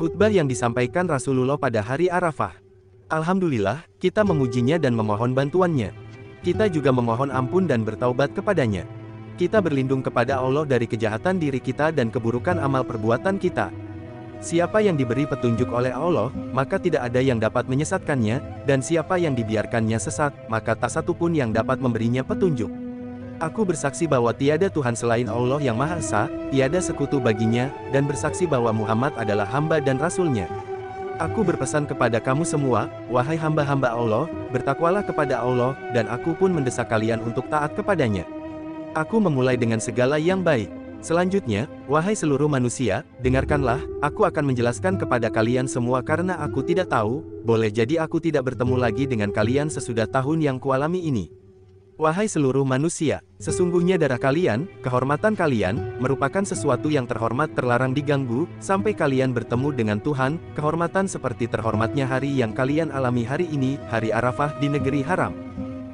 Khutbah yang disampaikan Rasulullah pada hari Arafah. Alhamdulillah, kita memujinya dan memohon bantuannya. Kita juga memohon ampun dan bertaubat kepadanya. Kita berlindung kepada Allah dari kejahatan diri kita dan keburukan amal perbuatan kita. Siapa yang diberi petunjuk oleh Allah, maka tidak ada yang dapat menyesatkannya, dan siapa yang dibiarkannya sesat, maka tak satu pun yang dapat memberinya petunjuk. Aku bersaksi bahwa tiada Tuhan selain Allah yang Maha Esa, tiada sekutu baginya, dan bersaksi bahwa Muhammad adalah hamba dan rasulnya. Aku berpesan kepada kamu semua, wahai hamba-hamba Allah, bertakwalah kepada Allah, dan aku pun mendesak kalian untuk taat kepadanya. Aku memulai dengan segala yang baik. Selanjutnya, wahai seluruh manusia, dengarkanlah, aku akan menjelaskan kepada kalian semua karena aku tidak tahu, boleh jadi aku tidak bertemu lagi dengan kalian sesudah tahun yang kualami ini. Wahai seluruh manusia, sesungguhnya darah kalian, kehormatan kalian, merupakan sesuatu yang terhormat terlarang diganggu, sampai kalian bertemu dengan Tuhan, kehormatan seperti terhormatnya hari yang kalian alami hari ini, hari Arafah di negeri haram.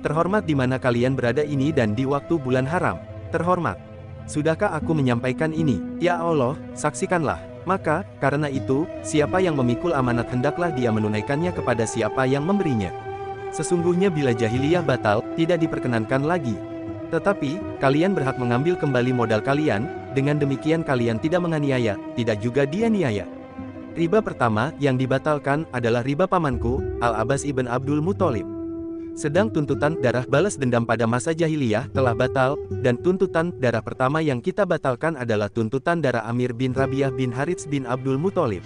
Terhormat di mana kalian berada ini dan di waktu bulan haram. Terhormat. Sudahkah aku menyampaikan ini? Ya Allah, saksikanlah. Maka, karena itu, siapa yang memikul amanat hendaklah dia menunaikannya kepada siapa yang memberinya. Sesungguhnya bila jahiliyah batal, tidak diperkenankan lagi. Tetapi, kalian berhak mengambil kembali modal kalian, dengan demikian kalian tidak menganiaya, tidak juga dianiaya. Riba pertama yang dibatalkan adalah riba pamanku, Al-Abbas ibn Abdul Muthalib. Sedang tuntutan darah balas dendam pada masa jahiliyah telah batal, dan tuntutan darah pertama yang kita batalkan adalah tuntutan darah Amir bin Rabi'ah bin Harits bin Abdul Muthalib.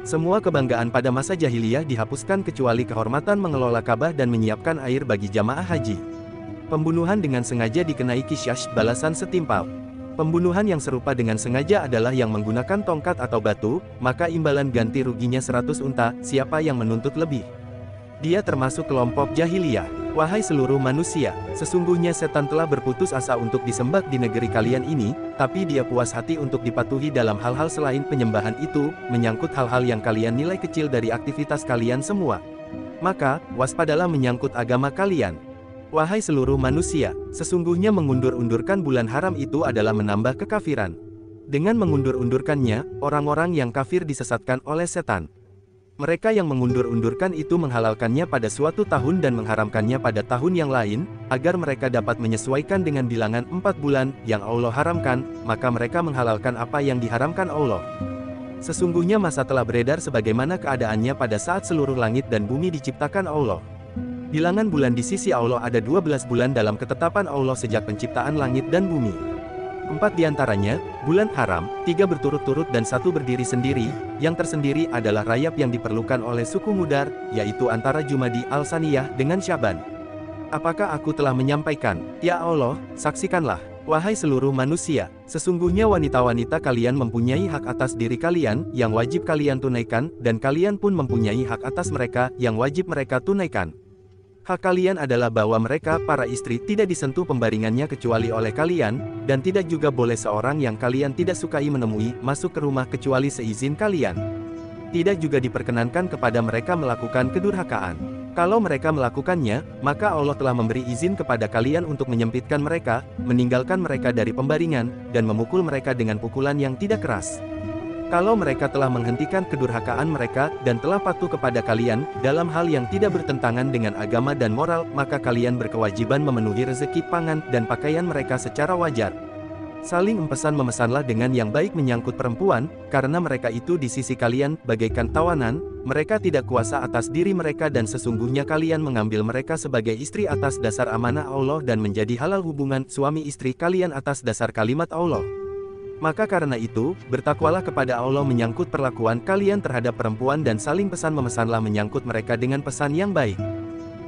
Semua kebanggaan pada masa jahiliyah dihapuskan kecuali kehormatan mengelola Ka'bah dan menyiapkan air bagi jamaah haji. Pembunuhan dengan sengaja dikenai qisas, balasan setimpal. Pembunuhan yang serupa dengan sengaja adalah yang menggunakan tongkat atau batu, maka imbalan ganti ruginya 100 unta, siapa yang menuntut lebih. Dia termasuk kelompok jahiliyah. Wahai seluruh manusia, sesungguhnya setan telah berputus asa untuk disembah di negeri kalian ini, tapi dia puas hati untuk dipatuhi dalam hal-hal selain penyembahan itu, menyangkut hal-hal yang kalian nilai kecil dari aktivitas kalian semua. Maka, waspadalah menyangkut agama kalian. Wahai seluruh manusia, sesungguhnya mengundur-undurkan bulan haram itu adalah menambah kekafiran. Dengan mengundur-undurkannya, orang-orang yang kafir disesatkan oleh setan. Mereka yang mengundur-undurkan itu menghalalkannya pada suatu tahun dan mengharamkannya pada tahun yang lain, agar mereka dapat menyesuaikan dengan bilangan 4 bulan yang Allah haramkan, maka mereka menghalalkan apa yang diharamkan Allah. Sesungguhnya masa telah beredar sebagaimana keadaannya pada saat seluruh langit dan bumi diciptakan Allah. Bilangan bulan di sisi Allah ada 12 bulan dalam ketetapan Allah sejak penciptaan langit dan bumi. 4 diantaranya, bulan haram, 3 berturut-turut dan 1 berdiri sendiri, yang tersendiri adalah rayap yang diperlukan oleh suku Mudar, yaitu antara Jumadi al-Saniyah dengan Syaban. Apakah aku telah menyampaikan? Ya Allah, saksikanlah. Wahai seluruh manusia, sesungguhnya wanita-wanita kalian mempunyai hak atas diri kalian, yang wajib kalian tunaikan, dan kalian pun mempunyai hak atas mereka, yang wajib mereka tunaikan. Hak kalian adalah bahwa mereka, para istri, tidak disentuh pembaringannya kecuali oleh kalian, dan tidak juga boleh seorang yang kalian tidak sukai menemui, masuk ke rumah kecuali seizin kalian. Tidak juga diperkenankan kepada mereka melakukan kedurhakaan. Kalau mereka melakukannya, maka Allah telah memberi izin kepada kalian untuk menyempitkan mereka, meninggalkan mereka dari pembaringan, dan memukul mereka dengan pukulan yang tidak keras. Kalau mereka telah menghentikan kedurhakaan mereka, dan telah patuh kepada kalian, dalam hal yang tidak bertentangan dengan agama dan moral, maka kalian berkewajiban memenuhi rezeki pangan dan pakaian mereka secara wajar. Saling empesan-memesanlah dengan yang baik menyangkut perempuan, karena mereka itu di sisi kalian, bagaikan tawanan, mereka tidak kuasa atas diri mereka dan sesungguhnya kalian mengambil mereka sebagai istri atas dasar amanah Allah dan menjadi halal hubungan suami istri kalian atas dasar kalimat Allah. Maka karena itu, bertakwalah kepada Allah menyangkut perlakuan kalian terhadap perempuan dan saling pesan-memesanlah menyangkut mereka dengan pesan yang baik.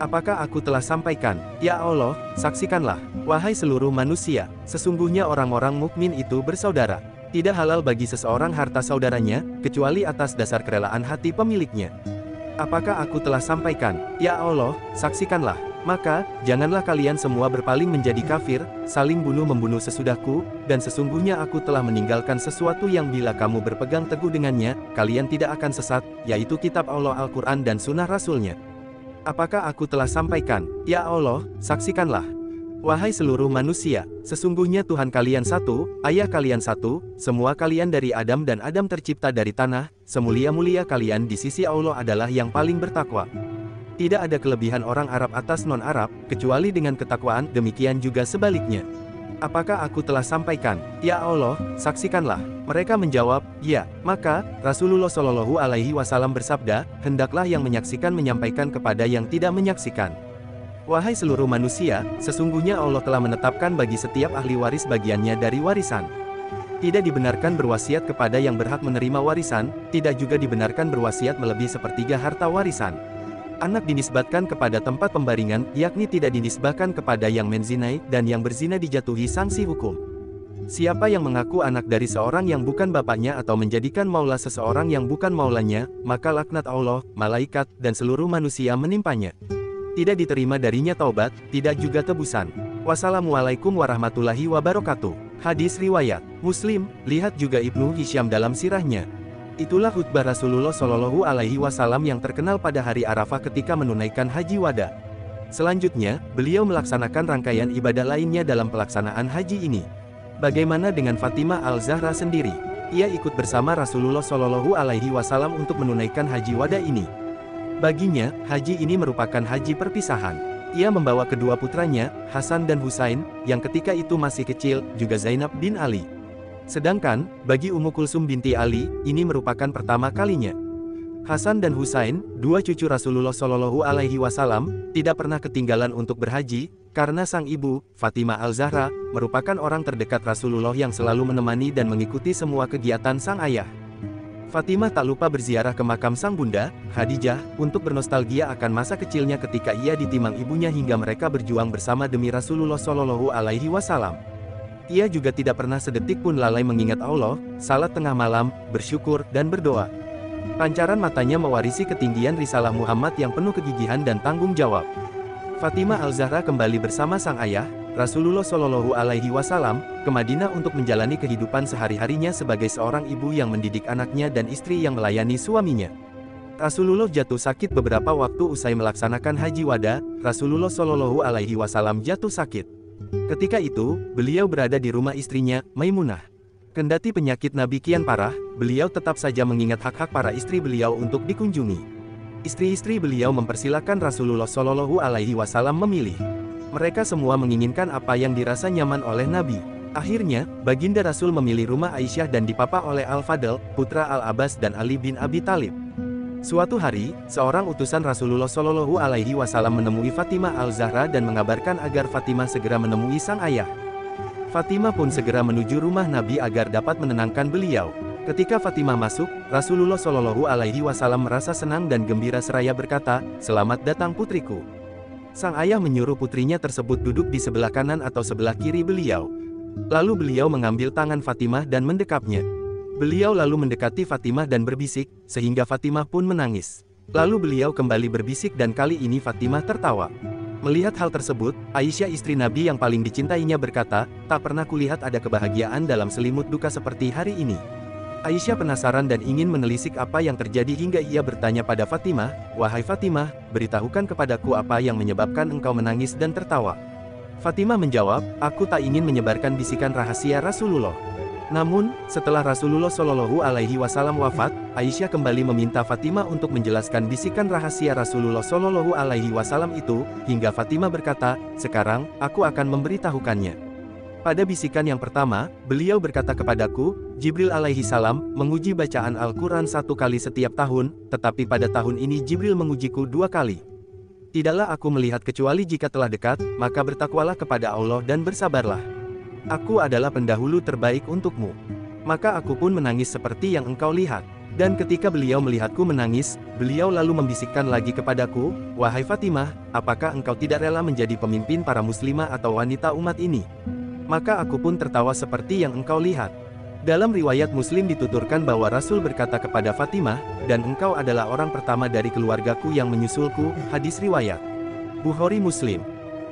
Apakah aku telah sampaikan? Ya Allah, saksikanlah. Wahai seluruh manusia, sesungguhnya orang-orang mukmin itu bersaudara. Tidak halal bagi seseorang harta saudaranya, kecuali atas dasar kerelaan hati pemiliknya. Apakah aku telah sampaikan? Ya Allah, saksikanlah. Maka, janganlah kalian semua berpaling menjadi kafir, saling bunuh-membunuh sesudahku, dan sesungguhnya aku telah meninggalkan sesuatu yang bila kamu berpegang teguh dengannya, kalian tidak akan sesat, yaitu kitab Allah Al-Quran dan sunnah Rasulnya. Apakah aku telah sampaikan? Ya Allah, saksikanlah. Wahai seluruh manusia, sesungguhnya Tuhan kalian satu, Ayah kalian satu, semua kalian dari Adam dan Adam tercipta dari tanah, semulia-mulia kalian di sisi Allah adalah yang paling bertakwa. Tidak ada kelebihan orang Arab atas non-Arab, kecuali dengan ketakwaan, demikian juga sebaliknya. Apakah aku telah sampaikan? Ya Allah, saksikanlah. Mereka menjawab, ya. Maka, Rasulullah Shallallahu Alaihi Wasallam bersabda, hendaklah yang menyaksikan menyampaikan kepada yang tidak menyaksikan. Wahai seluruh manusia, sesungguhnya Allah telah menetapkan bagi setiap ahli waris bagiannya dari warisan. Tidak dibenarkan berwasiat kepada yang berhak menerima warisan, tidak juga dibenarkan berwasiat melebihi sepertiga harta warisan. Anak dinisbatkan kepada tempat pembaringan, yakni tidak dinisbahkan kepada yang menzinai, dan yang berzina dijatuhi sanksi hukum. Siapa yang mengaku anak dari seorang yang bukan bapaknya atau menjadikan maula seseorang yang bukan maulanya, maka laknat Allah, malaikat, dan seluruh manusia menimpanya. Tidak diterima darinya taubat, tidak juga tebusan. Wassalamualaikum warahmatullahi wabarakatuh. Hadis riwayat Muslim, lihat juga Ibnu Hisham dalam sirahnya. Itulah khutbah Rasulullah Shallallahu Alaihi Wasallam yang terkenal pada hari Arafah ketika menunaikan haji wada. Selanjutnya, beliau melaksanakan rangkaian ibadah lainnya dalam pelaksanaan haji ini. Bagaimana dengan Fatimah Al-Zahra sendiri? Ia ikut bersama Rasulullah Shallallahu Alaihi Wasallam untuk menunaikan haji wada ini. Baginya, haji ini merupakan haji perpisahan. Ia membawa kedua putranya, Hasan dan Husain, yang ketika itu masih kecil, juga Zainab bin Ali. Sedangkan, bagi Ummu Kulsum binti Ali, ini merupakan pertama kalinya. Hasan dan Husain, dua cucu Rasulullah Shallallahu Alaihi Wasallam, tidak pernah ketinggalan untuk berhaji, karena sang ibu, Fatimah Al-Zahra, merupakan orang terdekat Rasulullah yang selalu menemani dan mengikuti semua kegiatan sang ayah. Fatimah tak lupa berziarah ke makam sang bunda, Khadijah, untuk bernostalgia akan masa kecilnya ketika ia ditimang ibunya hingga mereka berjuang bersama demi Rasulullah Shallallahu Alaihi Wasallam. Ia juga tidak pernah sedetik pun lalai mengingat Allah, salat tengah malam, bersyukur, dan berdoa. Pancaran matanya mewarisi ketinggian risalah Muhammad yang penuh kegigihan dan tanggung jawab. Fatimah Al-Zahra kembali bersama sang ayah, Rasulullah Shallallahu Alaihi Wasallam, ke Madinah untuk menjalani kehidupan sehari-harinya sebagai seorang ibu yang mendidik anaknya dan istri yang melayani suaminya. Rasulullah jatuh sakit beberapa waktu usai melaksanakan haji wada. Rasulullah Shallallahu Alaihi Wasallam jatuh sakit. Ketika itu, beliau berada di rumah istrinya, Maimunah. Kendati penyakit Nabi kian parah, beliau tetap saja mengingat hak-hak para istri beliau untuk dikunjungi. Istri-istri beliau mempersilahkan Rasulullah Shallallahu Alaihi Wasallam memilih. Mereka semua menginginkan apa yang dirasa nyaman oleh Nabi. Akhirnya, Baginda Rasul memilih rumah Aisyah dan dipapa oleh Al-Fadl, putra Al-Abbas dan Ali bin Abi Thalib. Suatu hari, seorang utusan Rasulullah Shallallahu Alaihi Wasallam menemui Fatimah Al-Zahra dan mengabarkan agar Fatimah segera menemui sang ayah. Fatimah pun segera menuju rumah Nabi agar dapat menenangkan beliau. Ketika Fatimah masuk, Rasulullah Shallallahu Alaihi Wasallam merasa senang dan gembira seraya berkata, "Selamat datang putriku." Sang ayah menyuruh putrinya tersebut duduk di sebelah kanan atau sebelah kiri beliau. Lalu beliau mengambil tangan Fatimah dan mendekapnya. Beliau lalu mendekati Fatimah dan berbisik, sehingga Fatimah pun menangis. Lalu beliau kembali berbisik dan kali ini Fatimah tertawa. Melihat hal tersebut, Aisyah istri Nabi yang paling dicintainya berkata, "Tak pernah kulihat ada kebahagiaan dalam selimut duka seperti hari ini." Aisyah penasaran dan ingin menelisik apa yang terjadi hingga ia bertanya pada Fatimah, "Wahai Fatimah, beritahukan kepadaku apa yang menyebabkan engkau menangis dan tertawa." Fatimah menjawab, "Aku tak ingin menyebarkan bisikan rahasia Rasulullah." Namun, setelah Rasulullah Shallallahu Alaihi Wasallam wafat, Aisyah kembali meminta Fatimah untuk menjelaskan bisikan rahasia Rasulullah Shallallahu Alaihi Wasallam itu, hingga Fatimah berkata, "Sekarang, aku akan memberitahukannya." Pada bisikan yang pertama, beliau berkata kepadaku, Jibril alaihi salam menguji bacaan Al-Quran 1 kali setiap tahun, tetapi pada tahun ini Jibril mengujiku 2 kali. Tidaklah aku melihat kecuali jika telah dekat, maka bertakwalah kepada Allah dan bersabarlah. Aku adalah pendahulu terbaik untukmu. Maka aku pun menangis seperti yang engkau lihat. Dan ketika beliau melihatku menangis, beliau lalu membisikkan lagi kepadaku, "Wahai Fatimah, apakah engkau tidak rela menjadi pemimpin para muslimah atau wanita umat ini?" Maka aku pun tertawa seperti yang engkau lihat. Dalam riwayat Muslim dituturkan bahwa Rasul berkata kepada Fatimah, "Dan engkau adalah orang pertama dari keluargaku yang menyusulku." Hadis riwayat Bukhari Muslim.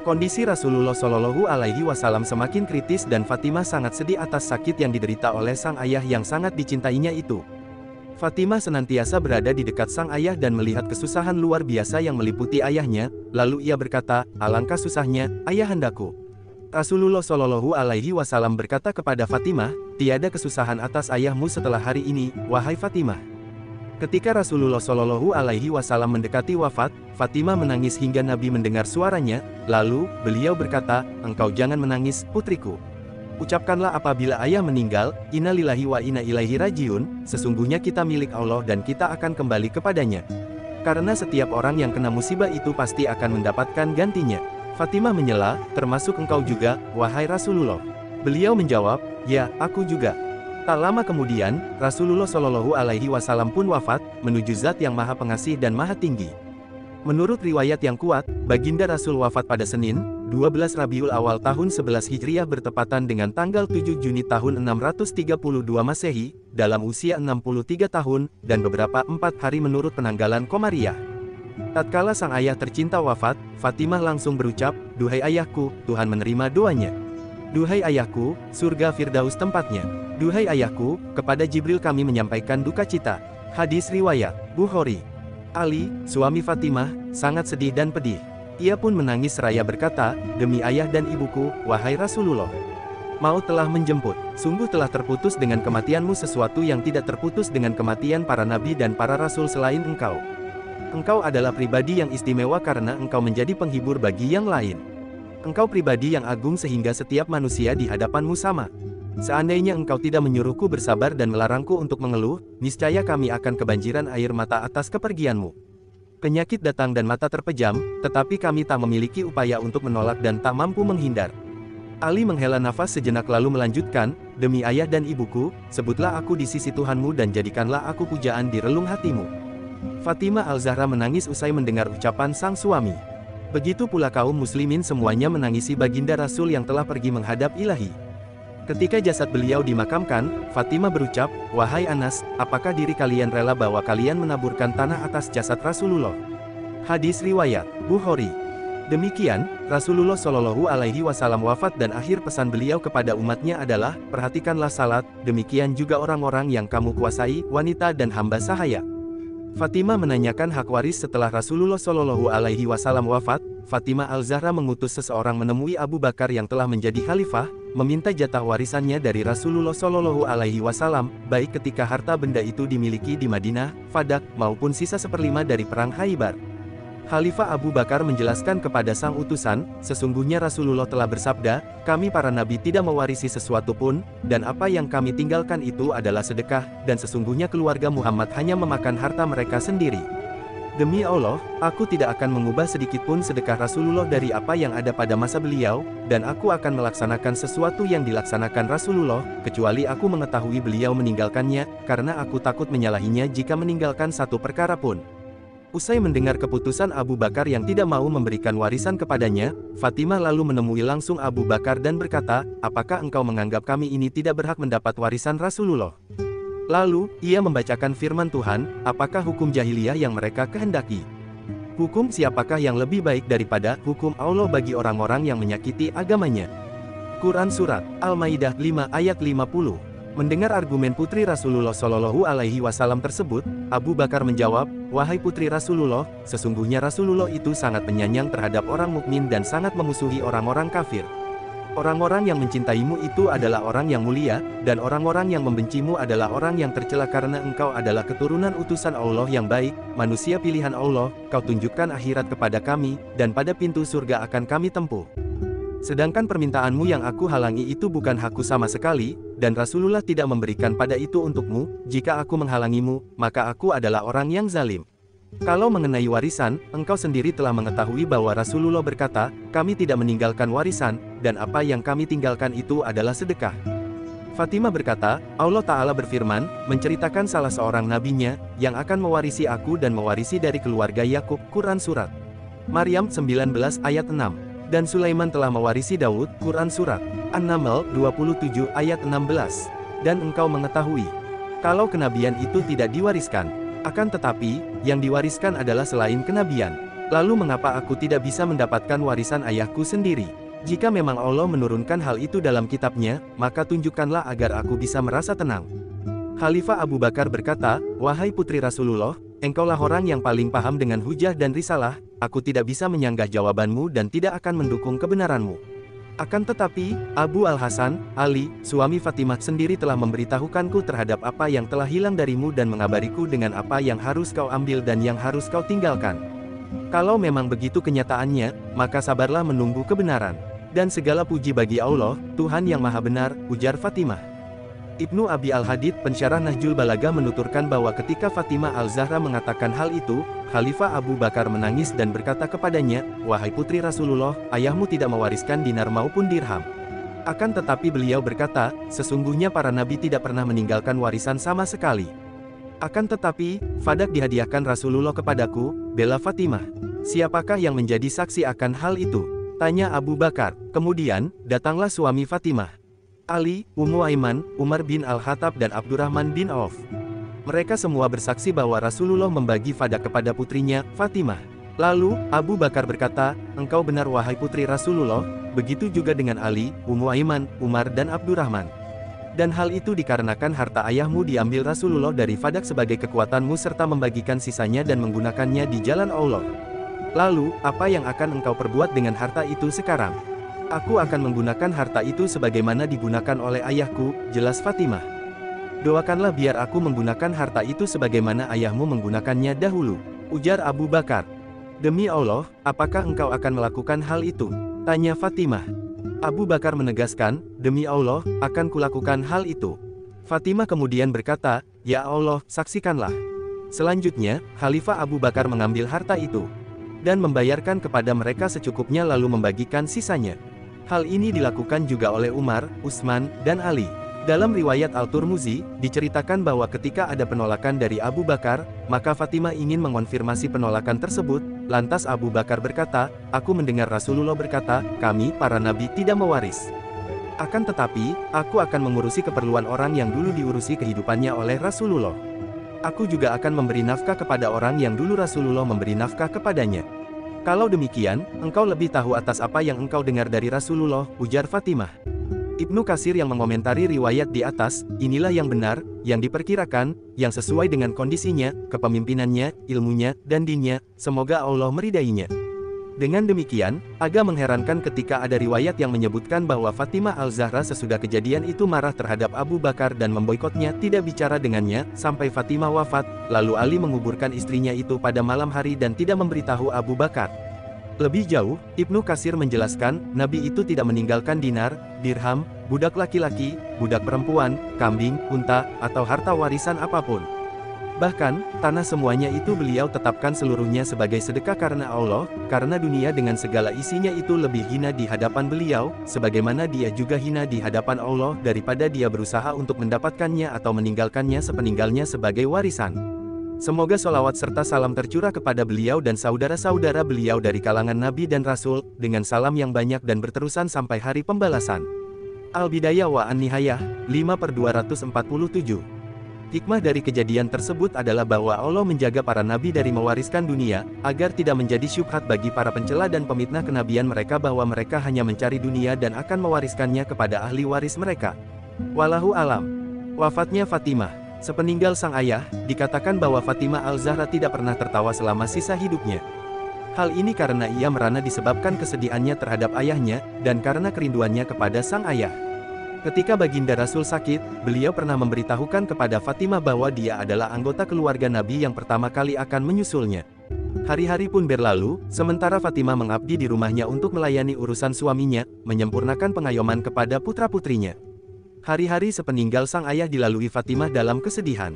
Kondisi Rasulullah Shallallahu Alaihi Wasallam semakin kritis dan Fatimah sangat sedih atas sakit yang diderita oleh sang ayah yang sangat dicintainya itu. Fatimah senantiasa berada di dekat sang ayah dan melihat kesusahan luar biasa yang meliputi ayahnya, lalu ia berkata, "Alangkah susahnya, ayahandaku. Rasulullah Shallallahu Alaihi Wasallam berkata kepada Fatimah, tiada kesusahan atas ayahmu setelah hari ini, wahai Fatimah. Ketika Rasulullah Shallallahu Alaihi Wasallam mendekati wafat, Fatimah menangis hingga Nabi mendengar suaranya. Lalu, beliau berkata, engkau jangan menangis, putriku. Ucapkanlah apabila ayah meninggal, Inna lillahi wa inna ilaihi rajiun, sesungguhnya kita milik Allah dan kita akan kembali kepadanya. Karena setiap orang yang kena musibah itu pasti akan mendapatkan gantinya. Fatimah menyela, termasuk engkau juga, wahai Rasulullah. Beliau menjawab, ya, aku juga. Tak lama kemudian, Rasulullah Shallallahu Alaihi Wasallam pun wafat, menuju Zat yang Maha Pengasih dan Maha Tinggi. Menurut riwayat yang kuat, Baginda Rasul wafat pada Senin, 12 Rabiul Awal tahun 11 Hijriah bertepatan dengan tanggal 7 Juni tahun 632 Masehi, dalam usia 63 tahun, dan beberapa 4 hari menurut penanggalan Komariah. Tatkala sang ayah tercinta wafat, Fatimah langsung berucap, duhai ayahku, Tuhan menerima doanya. Duhai ayahku, surga Firdaus tempatnya. Duhai ayahku, kepada Jibril kami menyampaikan duka cita. Hadis riwayat Bukhari. Ali, suami Fatimah, sangat sedih dan pedih. Ia pun menangis seraya berkata, demi ayah dan ibuku, wahai Rasulullah. Maut telah menjemput, sungguh telah terputus dengan kematianmu sesuatu yang tidak terputus dengan kematian para nabi dan para rasul selain engkau. Engkau adalah pribadi yang istimewa karena engkau menjadi penghibur bagi yang lain. Engkau pribadi yang agung sehingga setiap manusia di hadapanmu sama. Seandainya engkau tidak menyuruhku bersabar dan melarangku untuk mengeluh, niscaya kami akan kebanjiran air mata atas kepergianmu. Penyakit datang dan mata terpejam, tetapi kami tak memiliki upaya untuk menolak dan tak mampu menghindar. Ali menghela nafas sejenak lalu melanjutkan, demi ayah dan ibuku, sebutlah aku di sisi Tuhanmu dan jadikanlah aku pujaan di relung hatimu. Fatimah Al-Zahra menangis usai mendengar ucapan sang suami. Begitu pula kaum muslimin semuanya menangisi Baginda Rasul yang telah pergi menghadap Ilahi. Ketika jasad beliau dimakamkan, Fatimah berucap, wahai Anas, apakah diri kalian rela bahwa kalian menaburkan tanah atas jasad Rasulullah? Hadis riwayat Bukhari. Demikian, Rasulullah Shallallahu Alaihi Wasallam wafat dan akhir pesan beliau kepada umatnya adalah, perhatikanlah salat, demikian juga orang-orang yang kamu kuasai, wanita dan hamba sahaya. Fatimah menanyakan hak waris setelah Rasulullah Shallallahu Alaihi Wasallam wafat. Fatimah Al-Zahra mengutus seseorang menemui Abu Bakar yang telah menjadi khalifah, meminta jatah warisannya dari Rasulullah Shallallahu Alaihi Wasallam, baik ketika harta benda itu dimiliki di Madinah, Fadak, maupun sisa 1/5 dari perang Khaybar. Khalifah Abu Bakar menjelaskan kepada sang utusan, sesungguhnya Rasulullah telah bersabda, kami para nabi tidak mewarisi sesuatu pun, dan apa yang kami tinggalkan itu adalah sedekah, dan sesungguhnya keluarga Muhammad hanya memakan harta mereka sendiri. Demi Allah, aku tidak akan mengubah sedikit pun sedekah Rasulullah dari apa yang ada pada masa beliau, dan aku akan melaksanakan sesuatu yang dilaksanakan Rasulullah, kecuali aku mengetahui beliau meninggalkannya, karena aku takut menyalahinya jika meninggalkan satu perkara pun. Usai mendengar keputusan Abu Bakar yang tidak mau memberikan warisan kepadanya, Fatimah lalu menemui langsung Abu Bakar dan berkata, apakah engkau menganggap kami ini tidak berhak mendapat warisan Rasulullah? Lalu, ia membacakan firman Tuhan, apakah hukum jahiliyah yang mereka kehendaki? Hukum siapakah yang lebih baik daripada hukum Allah bagi orang-orang yang menyakiti agamanya? Quran Surat Al-Maidah 5 ayat 50. Mendengar argumen putri Rasulullah Shallallahu Alaihi Wasallam tersebut, Abu Bakar menjawab, wahai putri Rasulullah, sesungguhnya Rasulullah itu sangat penyayang terhadap orang mukmin dan sangat memusuhi orang-orang kafir. Orang-orang yang mencintaimu itu adalah orang yang mulia, dan orang-orang yang membencimu adalah orang yang tercela karena engkau adalah keturunan utusan Allah yang baik, manusia pilihan Allah, kau tunjukkan akhirat kepada kami, dan pada pintu surga akan kami tempuh. Sedangkan permintaanmu yang aku halangi itu bukan hakku sama sekali, dan Rasulullah tidak memberikan pada itu untukmu, jika aku menghalangimu, maka aku adalah orang yang zalim. Kalau mengenai warisan, engkau sendiri telah mengetahui bahwa Rasulullah berkata, kami tidak meninggalkan warisan, dan apa yang kami tinggalkan itu adalah sedekah. Fatimah berkata, Allah Ta'ala berfirman, menceritakan salah seorang nabinya, yang akan mewarisi aku dan mewarisi dari keluarga Yakub, Quran Surat Maryam 19 ayat 6. Dan Sulaiman telah mewarisi Daud, Quran Surat An-Naml 27 ayat 16. Dan engkau mengetahui, kalau kenabian itu tidak diwariskan, akan tetapi, yang diwariskan adalah selain kenabian. Lalu mengapa aku tidak bisa mendapatkan warisan ayahku sendiri? Jika memang Allah menurunkan hal itu dalam kitabnya, maka tunjukkanlah agar aku bisa merasa tenang. Khalifah Abu Bakar berkata, wahai putri Rasulullah, engkaulah orang yang paling paham dengan hujah dan risalah, aku tidak bisa menyanggah jawabanmu dan tidak akan mendukung kebenaranmu. Akan tetapi, Abu Al-Hasan, Ali, suami Fatimah sendiri telah memberitahukanku terhadap apa yang telah hilang darimu dan mengabariku dengan apa yang harus kau ambil dan yang harus kau tinggalkan. Kalau memang begitu kenyataannya, maka sabarlah menunggu kebenaran. Dan segala puji bagi Allah, Tuhan yang Maha Benar, ujar Fatimah. Ibnu Abi Al-Hadid, pensyarah Nahjul Balagha menuturkan bahwa ketika Fatimah Al-Zahra mengatakan hal itu, Khalifah Abu Bakar menangis dan berkata kepadanya, "Wahai putri Rasulullah, ayahmu tidak mewariskan dinar maupun dirham." Akan tetapi beliau berkata, "Sesungguhnya para nabi tidak pernah meninggalkan warisan sama sekali. Akan tetapi, fadak dihadiahkan Rasulullah kepadaku," bela Fatimah. "Siapakah yang menjadi saksi akan hal itu?" tanya Abu Bakar. Kemudian, datanglah suami Fatimah, Ali, Ummu Aiman, Umar bin Al-Khattab dan Abdurrahman bin Auf. Mereka semua bersaksi bahwa Rasulullah membagi fadak kepada putrinya, Fatimah. Lalu, Abu Bakar berkata, "Engkau benar wahai putri Rasulullah, begitu juga dengan Ali, Ummu Aiman, Umar dan Abdurrahman. Dan hal itu dikarenakan harta ayahmu diambil Rasulullah dari fadak sebagai kekuatanmu serta membagikan sisanya dan menggunakannya di jalan Allah. Lalu, apa yang akan engkau perbuat dengan harta itu sekarang?" "Aku akan menggunakan harta itu sebagaimana digunakan oleh ayahku," jelas Fatimah. "Doakanlah biar aku menggunakan harta itu sebagaimana ayahmu menggunakannya dahulu," ujar Abu Bakar. "Demi Allah, apakah engkau akan melakukan hal itu?" tanya Fatimah. Abu Bakar menegaskan, "Demi Allah, akan kulakukan hal itu." Fatimah kemudian berkata, "Ya Allah, saksikanlah." Selanjutnya, Khalifah Abu Bakar mengambil harta itu dan membayarkan kepada mereka secukupnya lalu membagikan sisanya. Hal ini dilakukan juga oleh Umar, Utsman, dan Ali. Dalam riwayat Al-Turmuzi, diceritakan bahwa ketika ada penolakan dari Abu Bakar, maka Fatimah ingin mengonfirmasi penolakan tersebut, lantas Abu Bakar berkata, "Aku mendengar Rasulullah berkata, kami, para nabi tidak mewaris. Akan tetapi, aku akan mengurusi keperluan orang yang dulu diurusi kehidupannya oleh Rasulullah. Aku juga akan memberi nafkah kepada orang yang dulu Rasulullah memberi nafkah kepadanya. Kalau demikian, engkau lebih tahu atas apa yang engkau dengar dari Rasulullah," ujar Fatimah. Ibnu Katsir yang mengomentari riwayat di atas, "Inilah yang benar, yang diperkirakan, yang sesuai dengan kondisinya, kepemimpinannya, ilmunya, dan dinnya, semoga Allah meridainya." Dengan demikian, agak mengherankan ketika ada riwayat yang menyebutkan bahwa Fatimah Al-Zahra sesudah kejadian itu marah terhadap Abu Bakar dan memboikotnya, tidak bicara dengannya, sampai Fatimah wafat, lalu Ali menguburkan istrinya itu pada malam hari dan tidak memberitahu Abu Bakar. Lebih jauh, Ibnu Katsir menjelaskan, Nabi itu tidak meninggalkan dinar, dirham, budak laki-laki, budak perempuan, kambing, unta, atau harta warisan apapun. Bahkan, tanah semuanya itu beliau tetapkan seluruhnya sebagai sedekah karena Allah, karena dunia dengan segala isinya itu lebih hina di hadapan beliau, sebagaimana dia juga hina di hadapan Allah daripada dia berusaha untuk mendapatkannya atau meninggalkannya sepeninggalnya sebagai warisan. Semoga sholawat serta salam tercurah kepada beliau dan saudara-saudara beliau dari kalangan Nabi dan Rasul, dengan salam yang banyak dan berterusan sampai hari pembalasan. Al-Bidayah wa An-Nihayah, 5/247. Hikmah dari kejadian tersebut adalah bahwa Allah menjaga para nabi dari mewariskan dunia, agar tidak menjadi syubhat bagi para pencela dan pemitnah kenabian mereka bahwa mereka hanya mencari dunia dan akan mewariskannya kepada ahli waris mereka. Wallahu alam. Wafatnya Fatimah. Sepeninggal sang ayah, dikatakan bahwa Fatimah Al-Zahra tidak pernah tertawa selama sisa hidupnya. Hal ini karena ia merana disebabkan kesedihannya terhadap ayahnya, dan karena kerinduannya kepada sang ayah. Ketika baginda Rasul sakit, beliau pernah memberitahukan kepada Fatimah bahwa dia adalah anggota keluarga Nabi yang pertama kali akan menyusulnya. Hari-hari pun berlalu, sementara Fatimah mengabdi di rumahnya untuk melayani urusan suaminya, menyempurnakan pengayoman kepada putra-putrinya. Hari-hari sepeninggal sang ayah dilalui Fatimah dalam kesedihan.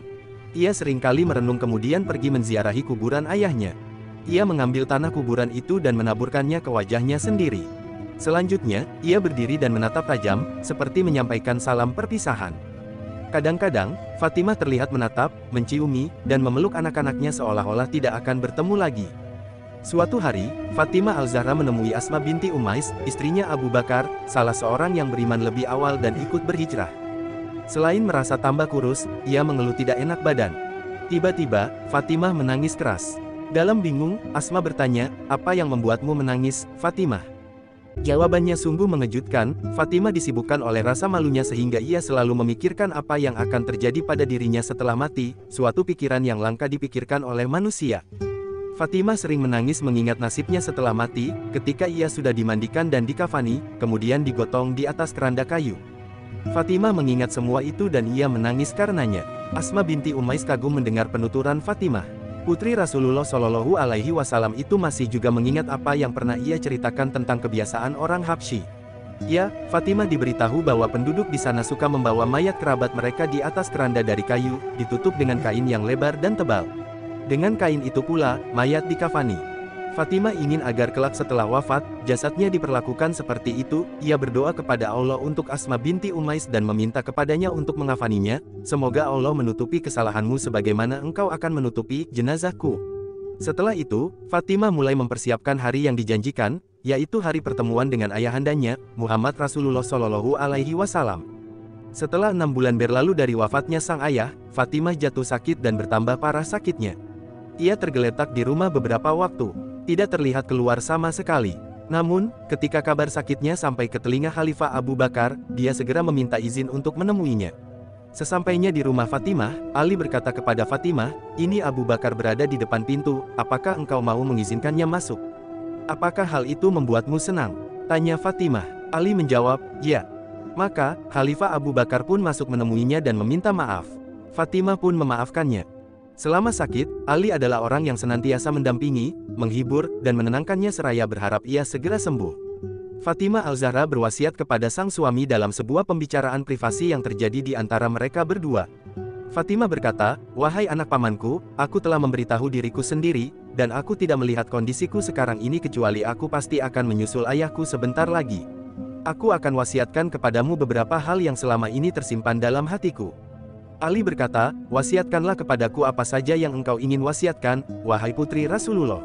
Ia seringkali merenung kemudian pergi menziarahi kuburan ayahnya. Ia mengambil tanah kuburan itu dan menaburkannya ke wajahnya sendiri. Selanjutnya, ia berdiri dan menatap tajam, seperti menyampaikan salam perpisahan. Kadang-kadang, Fatimah terlihat menatap, menciumi, dan memeluk anak-anaknya seolah-olah tidak akan bertemu lagi. Suatu hari, Fatimah Al-Zahra menemui Asma binti Umais, istrinya Abu Bakar, salah seorang yang beriman lebih awal dan ikut berhijrah. Selain merasa tambah kurus, ia mengeluh tidak enak badan. Tiba-tiba, Fatimah menangis keras. Dalam bingung, Asma bertanya, "Apa yang membuatmu menangis, Fatimah?" Jawabannya sungguh mengejutkan. Fatimah disibukkan oleh rasa malunya sehingga ia selalu memikirkan apa yang akan terjadi pada dirinya setelah mati, suatu pikiran yang langka dipikirkan oleh manusia. Fatimah sering menangis mengingat nasibnya setelah mati, ketika ia sudah dimandikan dan dikafani, kemudian digotong di atas keranda kayu. Fatimah mengingat semua itu dan ia menangis karenanya. Asma binti Umais kagum mendengar penuturan Fatimah. Putri Rasulullah Shallallahu Alaihi Wasallam itu masih juga mengingat apa yang pernah ia ceritakan tentang kebiasaan orang Habsyi. Ya, Fatimah diberitahu bahwa penduduk di sana suka membawa mayat kerabat mereka di atas keranda dari kayu, ditutup dengan kain yang lebar dan tebal. Dengan kain itu pula, mayat dikafani. Fatimah ingin agar kelak setelah wafat, jasadnya diperlakukan seperti itu. Ia berdoa kepada Allah untuk Asma binti Umais dan meminta kepadanya untuk mengafaninya, semoga Allah menutupi kesalahanmu sebagaimana engkau akan menutupi jenazahku. Setelah itu, Fatimah mulai mempersiapkan hari yang dijanjikan, yaitu hari pertemuan dengan ayahandanya, Muhammad Rasulullah Shallallahu Alaihi Wasallam. Setelah 6 bulan berlalu dari wafatnya sang ayah, Fatimah jatuh sakit dan bertambah parah sakitnya. Ia tergeletak di rumah beberapa waktu, tidak terlihat keluar sama sekali. Namun, ketika kabar sakitnya sampai ke telinga Khalifah Abu Bakar, dia segera meminta izin untuk menemuinya. Sesampainya di rumah Fatimah, Ali berkata kepada Fatimah, "Ini Abu Bakar berada di depan pintu, apakah engkau mau mengizinkannya masuk? Apakah hal itu membuatmu senang?" tanya Fatimah. Ali menjawab, "Ya." Maka, Khalifah Abu Bakar pun masuk menemuinya dan meminta maaf. Fatimah pun memaafkannya. Selama sakit, Ali adalah orang yang senantiasa mendampingi, menghibur, dan menenangkannya seraya berharap ia segera sembuh. Fatimah Al-Zahra berwasiat kepada sang suami dalam sebuah pembicaraan privasi yang terjadi di antara mereka berdua. Fatimah berkata, "Wahai anak pamanku, aku telah memberitahu diriku sendiri, dan aku tidak melihat kondisiku sekarang ini kecuali aku pasti akan menyusul ayahku sebentar lagi. Aku akan wasiatkan kepadamu beberapa hal yang selama ini tersimpan dalam hatiku." Ali berkata, "Wasiatkanlah kepadaku apa saja yang engkau ingin wasiatkan, wahai putri Rasulullah."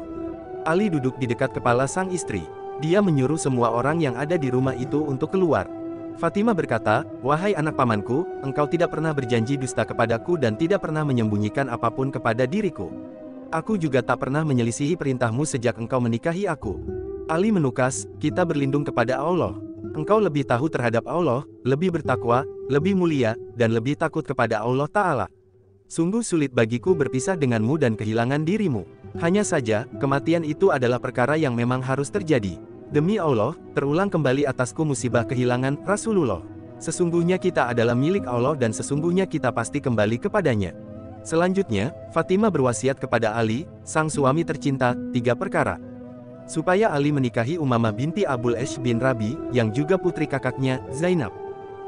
Ali duduk di dekat kepala sang istri. Dia menyuruh semua orang yang ada di rumah itu untuk keluar. Fatimah berkata, "Wahai anak pamanku, engkau tidak pernah berjanji dusta kepadaku dan tidak pernah menyembunyikan apapun kepada diriku. Aku juga tak pernah menyelisihi perintahmu sejak engkau menikahi aku." Ali menukas, "Kita berlindung kepada Allah. Engkau lebih tahu terhadap Allah, lebih bertakwa, lebih mulia, dan lebih takut kepada Allah Ta'ala. Sungguh sulit bagiku berpisah denganmu dan kehilangan dirimu. Hanya saja, kematian itu adalah perkara yang memang harus terjadi. Demi Allah, terulang kembali atasku musibah kehilangan Rasulullah. Sesungguhnya kita adalah milik Allah dan sesungguhnya kita pasti kembali kepadanya." Selanjutnya, Fatimah berwasiat kepada Ali, sang suami tercinta, 3 perkara. Supaya Ali menikahi Umamah binti Abul Ash bin Rabi, yang juga putri kakaknya, Zainab.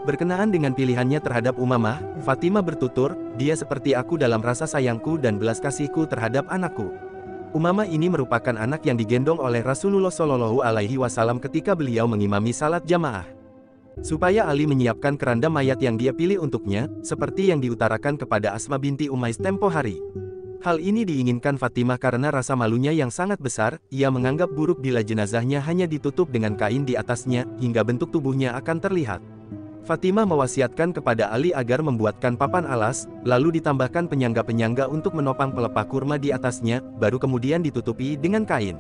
Berkenaan dengan pilihannya terhadap Umamah, Fatimah bertutur, "Dia seperti aku dalam rasa sayangku dan belas kasihku terhadap anakku." Umamah ini merupakan anak yang digendong oleh Rasulullah Shallallahu Alaihi Wasallam ketika beliau mengimami salat jamaah. Supaya Ali menyiapkan keranda mayat yang dia pilih untuknya, seperti yang diutarakan kepada Asma binti Umais tempo hari. Hal ini diinginkan Fatimah karena rasa malunya yang sangat besar. Ia menganggap buruk bila jenazahnya hanya ditutup dengan kain di atasnya, hingga bentuk tubuhnya akan terlihat. Fatimah mewasiatkan kepada Ali agar membuatkan papan alas, lalu ditambahkan penyangga-penyangga untuk menopang pelepah kurma di atasnya, baru kemudian ditutupi dengan kain.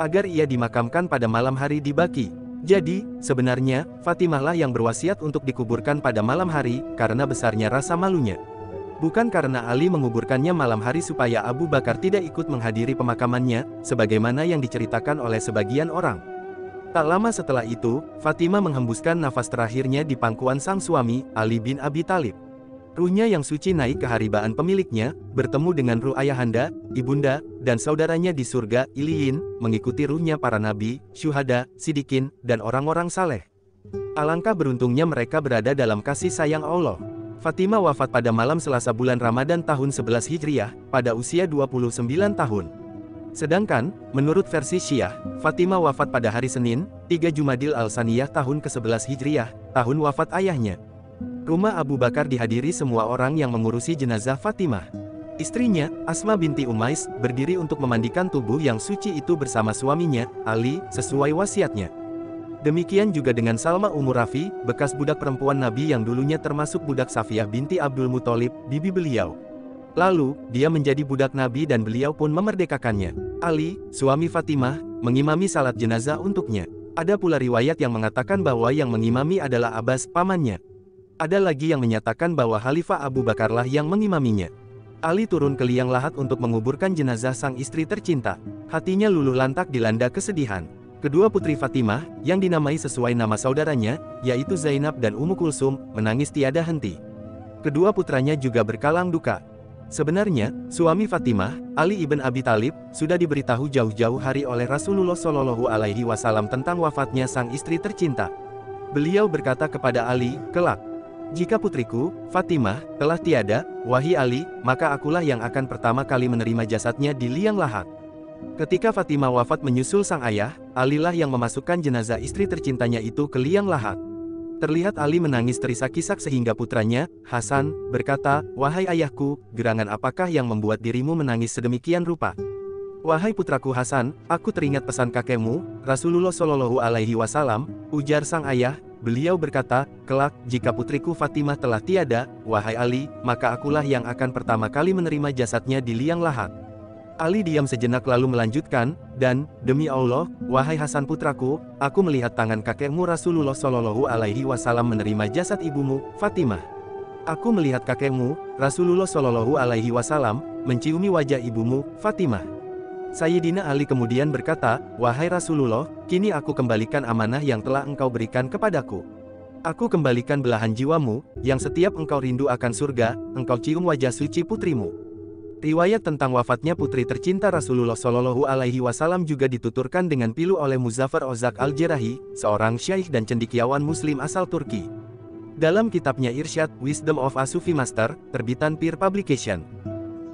Agar ia dimakamkan pada malam hari di Baqi. Jadi, sebenarnya, Fatimahlah yang berwasiat untuk dikuburkan pada malam hari, karena besarnya rasa malunya. Bukan karena Ali menguburkannya malam hari supaya Abu Bakar tidak ikut menghadiri pemakamannya, sebagaimana yang diceritakan oleh sebagian orang. Tak lama setelah itu, Fatimah menghembuskan nafas terakhirnya di pangkuan sang suami, Ali bin Abi Thalib. Ruhnya yang suci naik ke haribaan pemiliknya, bertemu dengan ruh ayahanda, ibunda, dan saudaranya di surga, Iliyin, mengikuti ruhnya para nabi, syuhada, sidikin, dan orang-orang saleh. Alangkah beruntungnya mereka berada dalam kasih sayang Allah. Fatimah wafat pada malam Selasa bulan Ramadan tahun 11 Hijriah, pada usia 29 tahun. Sedangkan, menurut versi Syiah, Fatimah wafat pada hari Senin, 3 Jumadil Al-Saniyah tahun ke-11 Hijriah, tahun wafat ayahnya. Rumah Abu Bakar dihadiri semua orang yang mengurusi jenazah Fatimah. Istrinya, Asma binti Umais, berdiri untuk memandikan tubuh yang suci itu bersama suaminya, Ali, sesuai wasiatnya. Demikian juga dengan Salma Ummu Rafi, bekas budak perempuan Nabi yang dulunya termasuk budak Safiyah binti Abdul Muthalib, bibi beliau. Lalu, dia menjadi budak Nabi dan beliau pun memerdekakannya. Ali, suami Fatimah, mengimami salat jenazah untuknya. Ada pula riwayat yang mengatakan bahwa yang mengimami adalah Abbas, pamannya. Ada lagi yang menyatakan bahwa Khalifah Abu Bakarlah yang mengimaminya. Ali turun ke liang lahat untuk menguburkan jenazah sang istri tercinta. Hatinya luluh lantak dilanda kesedihan. Kedua putri Fatimah, yang dinamai sesuai nama saudaranya, yaitu Zainab dan Ummu Kulsum, menangis tiada henti. Kedua putranya juga berkalang duka. Sebenarnya, suami Fatimah, Ali ibn Abi Thalib, sudah diberitahu jauh-jauh hari oleh Rasulullah Shallallahu Alaihi Wasallam tentang wafatnya sang istri tercinta. Beliau berkata kepada Ali, "Kelak, jika putriku, Fatimah, telah tiada, wahai Ali, maka akulah yang akan pertama kali menerima jasadnya di liang lahat." Ketika Fatimah wafat menyusul sang ayah, Alilah yang memasukkan jenazah istri tercintanya itu ke liang lahat. Terlihat Ali menangis terisak-isak sehingga putranya, Hasan, berkata, "Wahai ayahku, gerangan apakah yang membuat dirimu menangis sedemikian rupa?" "Wahai putraku Hasan, aku teringat pesan kakekmu, Rasulullah Shallallahu Alaihi Wasallam," ujar sang ayah. Beliau berkata, "Kelak, jika putriku Fatimah telah tiada, wahai Ali, maka akulah yang akan pertama kali menerima jasadnya di liang lahat." Ali diam sejenak lalu melanjutkan, "Dan, demi Allah, wahai Hasan putraku, aku melihat tangan kakekmu Rasulullah Shallallahu Alaihi Wasallam menerima jasad ibumu, Fatimah. Aku melihat kakekmu, Rasulullah Shallallahu Alaihi Wasallam, menciumi wajah ibumu, Fatimah." Sayyidina Ali kemudian berkata, "Wahai Rasulullah, kini aku kembalikan amanah yang telah engkau berikan kepadaku. Aku kembalikan belahan jiwamu, yang setiap engkau rindu akan surga, engkau cium wajah suci putrimu." Riwayat tentang wafatnya putri tercinta Rasulullah Shallallahu Alaihi Wasallam juga dituturkan dengan pilu oleh Muzaffar Ozak Al-Jerahi, seorang syaikh dan cendekiawan Muslim asal Turki. Dalam kitabnya Irsyad, Wisdom of a Sufi Master, terbitan Peer Publication.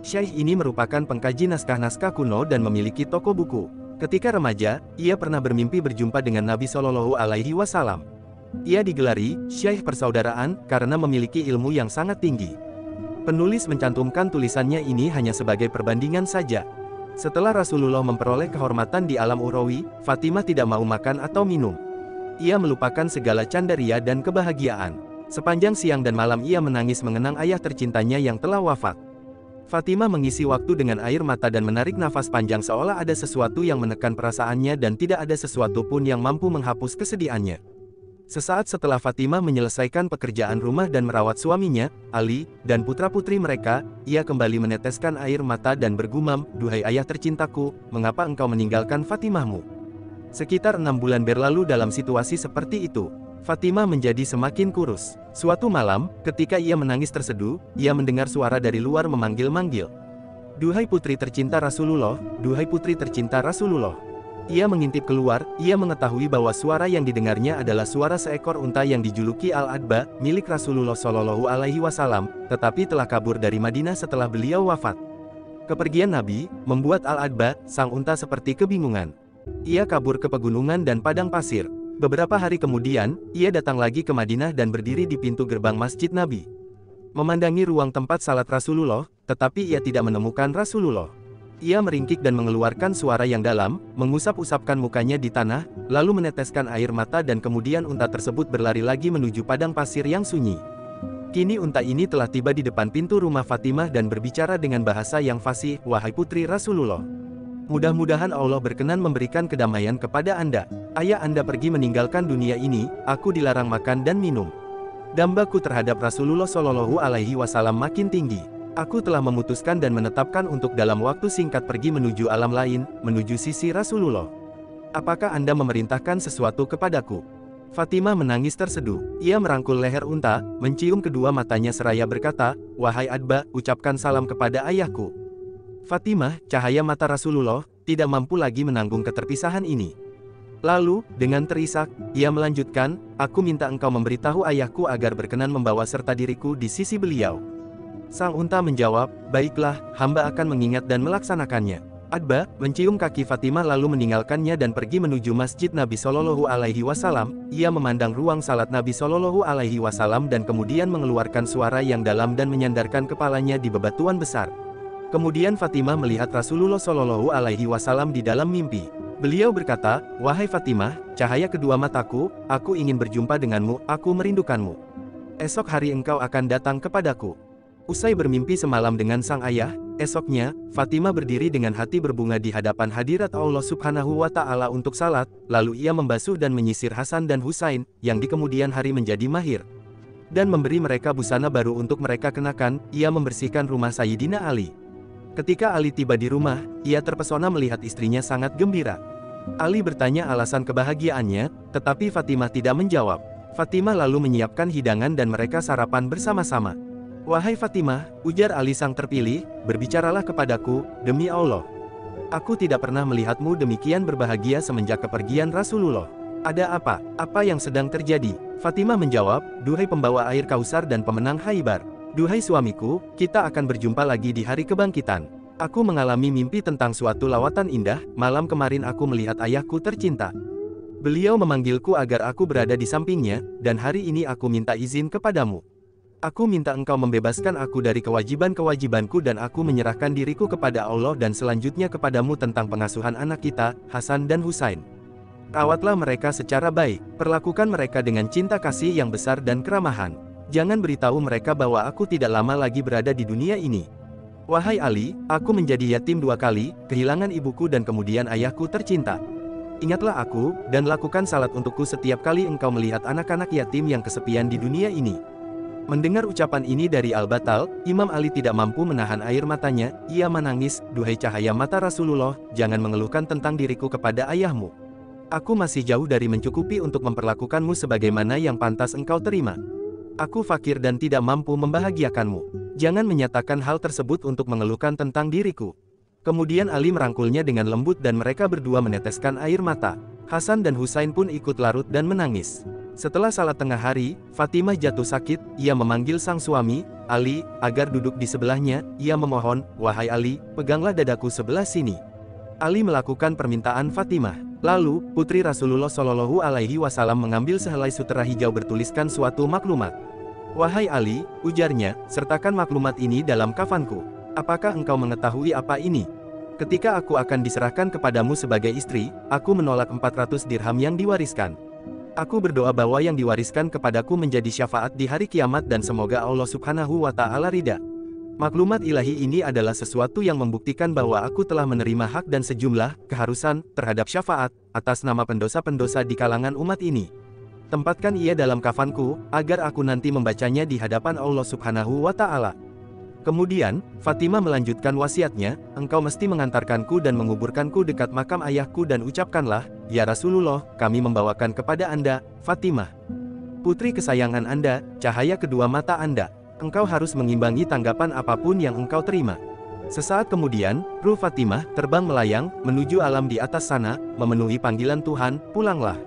Syaikh ini merupakan pengkaji naskah-naskah kuno dan memiliki toko buku. Ketika remaja, ia pernah bermimpi berjumpa dengan Nabi Shallallahu Alaihi Wasallam. Ia digelari Syaikh Persaudaraan karena memiliki ilmu yang sangat tinggi. Penulis mencantumkan tulisannya ini hanya sebagai perbandingan saja. Setelah Rasulullah memperoleh kehormatan di alam ukhrawi, Fatimah tidak mau makan atau minum. Ia melupakan segala candaria dan kebahagiaan. Sepanjang siang dan malam ia menangis mengenang ayah tercintanya yang telah wafat. Fatimah mengisi waktu dengan air mata dan menarik nafas panjang seolah ada sesuatu yang menekan perasaannya dan tidak ada sesuatu pun yang mampu menghapus kesedihannya. Sesaat setelah Fatimah menyelesaikan pekerjaan rumah dan merawat suaminya, Ali, dan putra-putri mereka, ia kembali meneteskan air mata dan bergumam, "Duhai ayah tercintaku, mengapa engkau meninggalkan Fatimahmu?" Sekitar 6 bulan berlalu dalam situasi seperti itu. Fatimah menjadi semakin kurus. Suatu malam, ketika ia menangis terseduh, ia mendengar suara dari luar memanggil-manggil. "Duhai putri tercinta Rasulullah, duhai putri tercinta Rasulullah." Ia mengintip keluar, ia mengetahui bahwa suara yang didengarnya adalah suara seekor unta yang dijuluki Al-Adba, milik Rasulullah Shallallahu Alaihi Wasallam, tetapi telah kabur dari Madinah setelah beliau wafat. Kepergian Nabi membuat Al-Adba, sang unta seperti kebingungan. Ia kabur ke pegunungan dan padang pasir. Beberapa hari kemudian, ia datang lagi ke Madinah dan berdiri di pintu gerbang Masjid Nabi. Memandangi ruang tempat salat Rasulullah, tetapi ia tidak menemukan Rasulullah. Ia meringkik dan mengeluarkan suara yang dalam, mengusap-usapkan mukanya di tanah, lalu meneteskan air mata dan kemudian unta tersebut berlari lagi menuju padang pasir yang sunyi. Kini unta ini telah tiba di depan pintu rumah Fatimah dan berbicara dengan bahasa yang fasih, "Wahai putri Rasulullah, mudah-mudahan Allah berkenan memberikan kedamaian kepada Anda. Ayah Anda pergi meninggalkan dunia ini, aku dilarang makan dan minum. Dambaku terhadap Rasulullah Shallallahu Alaihi Wasallam makin tinggi. Aku telah memutuskan dan menetapkan untuk dalam waktu singkat pergi menuju alam lain, menuju sisi Rasulullah. Apakah Anda memerintahkan sesuatu kepadaku?" Fatimah menangis terseduh. Ia merangkul leher unta, mencium kedua matanya seraya berkata, "Wahai Adba, ucapkan salam kepada ayahku." Fatimah, cahaya mata Rasulullah, tidak mampu lagi menanggung keterpisahan ini. Lalu, dengan terisak, ia melanjutkan, "Aku minta engkau memberitahu ayahku agar berkenan membawa serta diriku di sisi beliau." Sang unta menjawab, "Baiklah, hamba akan mengingat dan melaksanakannya." Adba mencium kaki Fatimah lalu meninggalkannya dan pergi menuju Masjid Nabi Shallallahu Alaihi Wasallam. Ia memandang ruang salat Nabi Shallallahu Alaihi Wasallam dan kemudian mengeluarkan suara yang dalam dan menyandarkan kepalanya di bebatuan besar. Kemudian Fatimah melihat Rasulullah Shallallahu Alaihi Wasallam di dalam mimpi. Beliau berkata, "Wahai Fatimah, cahaya kedua mataku, aku ingin berjumpa denganmu, aku merindukanmu. Esok hari engkau akan datang kepadaku." Usai bermimpi semalam dengan sang ayah, esoknya, Fatimah berdiri dengan hati berbunga di hadapan hadirat Allah Subhanahu wa Ta'ala untuk salat, lalu ia membasuh dan menyisir Hasan dan Husain, yang di kemudian hari menjadi mahir. dan memberi mereka busana baru untuk mereka kenakan. Ia membersihkan rumah Sayyidina Ali. Ketika Ali tiba di rumah, ia terpesona melihat istrinya sangat gembira. Ali bertanya alasan kebahagiaannya, tetapi Fatimah tidak menjawab. Fatimah lalu menyiapkan hidangan dan mereka sarapan bersama-sama. "Wahai Fatimah," ujar Ali sang terpilih, "berbicaralah kepadaku, demi Allah. Aku tidak pernah melihatmu demikian berbahagia semenjak kepergian Rasulullah. Ada apa? Apa yang sedang terjadi?" Fatimah menjawab, "Duhai pembawa air Kausar dan pemenang Khaybar. Duhai suamiku, kita akan berjumpa lagi di hari kebangkitan. Aku mengalami mimpi tentang suatu lawatan indah. Malam kemarin aku melihat ayahku tercinta. Beliau memanggilku agar aku berada di sampingnya, dan hari ini aku minta izin kepadamu. Aku minta engkau membebaskan aku dari kewajiban-kewajibanku dan aku menyerahkan diriku kepada Allah dan selanjutnya kepadamu tentang pengasuhan anak kita, Hasan dan Husain. Rawatlah mereka secara baik, perlakukan mereka dengan cinta kasih yang besar dan keramahan. Jangan beritahu mereka bahwa aku tidak lama lagi berada di dunia ini. Wahai Ali, aku menjadi yatim 2 kali, kehilangan ibuku dan kemudian ayahku tercinta. Ingatlah aku, dan lakukan salat untukku setiap kali engkau melihat anak-anak yatim yang kesepian di dunia ini." Mendengar ucapan ini dari Al-Batal, Imam Ali tidak mampu menahan air matanya. Ia menangis, "Duhai cahaya mata Rasulullah, jangan mengeluhkan tentang diriku kepada ayahmu. Aku masih jauh dari mencukupi untuk memperlakukanmu sebagaimana yang pantas engkau terima. Aku fakir dan tidak mampu membahagiakanmu. Jangan menyatakan hal tersebut untuk mengeluhkan tentang diriku." Kemudian Ali merangkulnya dengan lembut dan mereka berdua meneteskan air mata. Hasan dan Husain pun ikut larut dan menangis. Setelah salat tengah hari, Fatimah jatuh sakit. Ia memanggil sang suami, Ali, agar duduk di sebelahnya. Ia memohon, "Wahai Ali, peganglah dadaku sebelah sini." Ali melakukan permintaan Fatimah. Lalu, putri Rasulullah Shallallahu Alaihi Wasallam mengambil sehelai sutera hijau bertuliskan suatu maklumat. "Wahai Ali," ujarnya, "sertakan maklumat ini dalam kafanku. Apakah engkau mengetahui apa ini? Ketika aku akan diserahkan kepadamu sebagai istri, aku menolak 400 dirham yang diwariskan. Aku berdoa bahwa yang diwariskan kepadaku menjadi syafaat di hari kiamat dan semoga Allah Subhanahu wa Ta'ala ridha." Maklumat ilahi ini adalah sesuatu yang membuktikan bahwa aku telah menerima hak dan sejumlah keharusan terhadap syafaat atas nama pendosa-pendosa di kalangan umat ini. Tempatkan ia dalam kafanku, agar aku nanti membacanya di hadapan Allah Subhanahu wa Ta'ala. Kemudian, Fatimah melanjutkan wasiatnya, "Engkau mesti mengantarkanku dan menguburkanku dekat makam ayahku dan ucapkanlah, 'Ya Rasulullah, kami membawakan kepada Anda, Fatimah, putri kesayangan Anda, cahaya kedua mata Anda. Engkau harus mengimbangi tanggapan apapun yang engkau terima.'" Sesaat kemudian, ruh Fatimah terbang melayang menuju alam di atas sana, memenuhi panggilan Tuhan, "Pulanglah."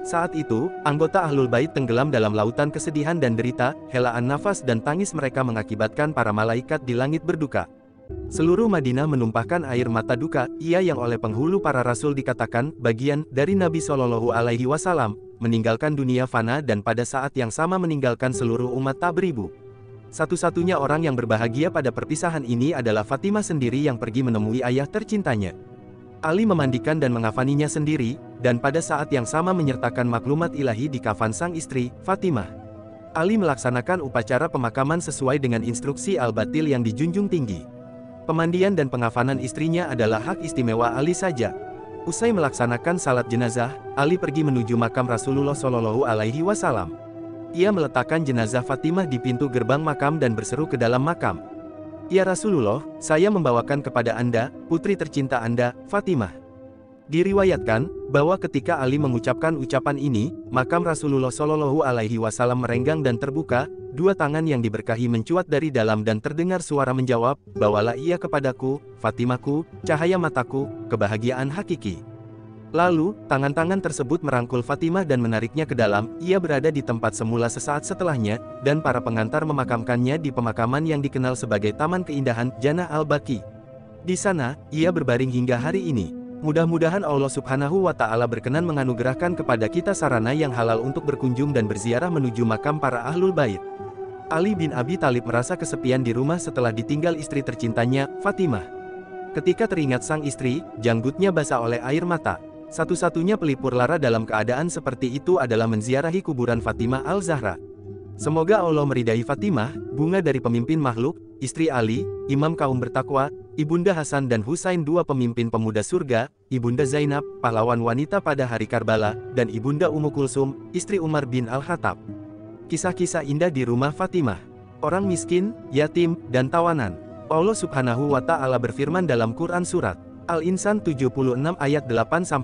Saat itu, anggota Ahlul Bait tenggelam dalam lautan kesedihan dan derita. Helaan nafas dan tangis mereka mengakibatkan para malaikat di langit berduka. Seluruh Madinah menumpahkan air mata duka. Ia yang oleh penghulu para rasul dikatakan bagian dari Nabi Shallallahu Alaihi Wasallam meninggalkan dunia fana dan pada saat yang sama meninggalkan seluruh umat tak beribu. Satu-satunya orang yang berbahagia pada perpisahan ini adalah Fatimah sendiri yang pergi menemui ayah tercintanya. Ali memandikan dan mengafaninya sendiri, dan pada saat yang sama menyertakan maklumat ilahi di kafan sang istri, Fatimah. Ali melaksanakan upacara pemakaman sesuai dengan instruksi Al-Batil yang dijunjung tinggi. Pemandian dan pengafanan istrinya adalah hak istimewa Ali saja. Usai melaksanakan salat jenazah, Ali pergi menuju makam Rasulullah Shallallahu Alaihi Wasallam. Ia meletakkan jenazah Fatimah di pintu gerbang makam dan berseru ke dalam makam, "Ya Rasulullah, saya membawakan kepada Anda, putri tercinta Anda, Fatimah." Diriwayatkan bahwa ketika Ali mengucapkan ucapan ini, makam Rasulullah Shallallahu Alaihi Wasallam merenggang dan terbuka. 2 tangan yang diberkahi mencuat dari dalam dan terdengar suara menjawab, "Bawalah ia kepadaku, Fatimahku, cahaya mataku, kebahagiaan hakiki." Lalu, tangan-tangan tersebut merangkul Fatimah dan menariknya ke dalam. Ia berada di tempat semula sesaat setelahnya, dan para pengantar memakamkannya di pemakaman yang dikenal sebagai Taman Keindahan, Jannah Al-Baqi. Di sana, ia berbaring hingga hari ini. Mudah-mudahan Allah Subhanahu wa Ta'ala berkenan menganugerahkan kepada kita sarana yang halal untuk berkunjung dan berziarah menuju makam para Ahlul Bait. Ali bin Abi Thalib merasa kesepian di rumah setelah ditinggal istri tercintanya, Fatimah. Ketika teringat sang istri, janggutnya basah oleh air mata. Satu-satunya pelipur lara dalam keadaan seperti itu adalah menziarahi kuburan Fatimah Al-Zahra. Semoga Allah meridai Fatimah, bunga dari pemimpin makhluk, istri Ali, imam kaum bertakwa, Ibunda Hasan dan Husain, 2 pemimpin pemuda surga, Ibunda Zainab, pahlawan wanita pada hari Karbala, dan Ibunda Ummu Kulsum, istri Umar bin Al-Khattab. Kisah-kisah indah di rumah Fatimah. Orang miskin, yatim, dan tawanan. Allah Subhanahu wa Ta'ala berfirman dalam Quran Surat Al-Insan 76 ayat 8-10,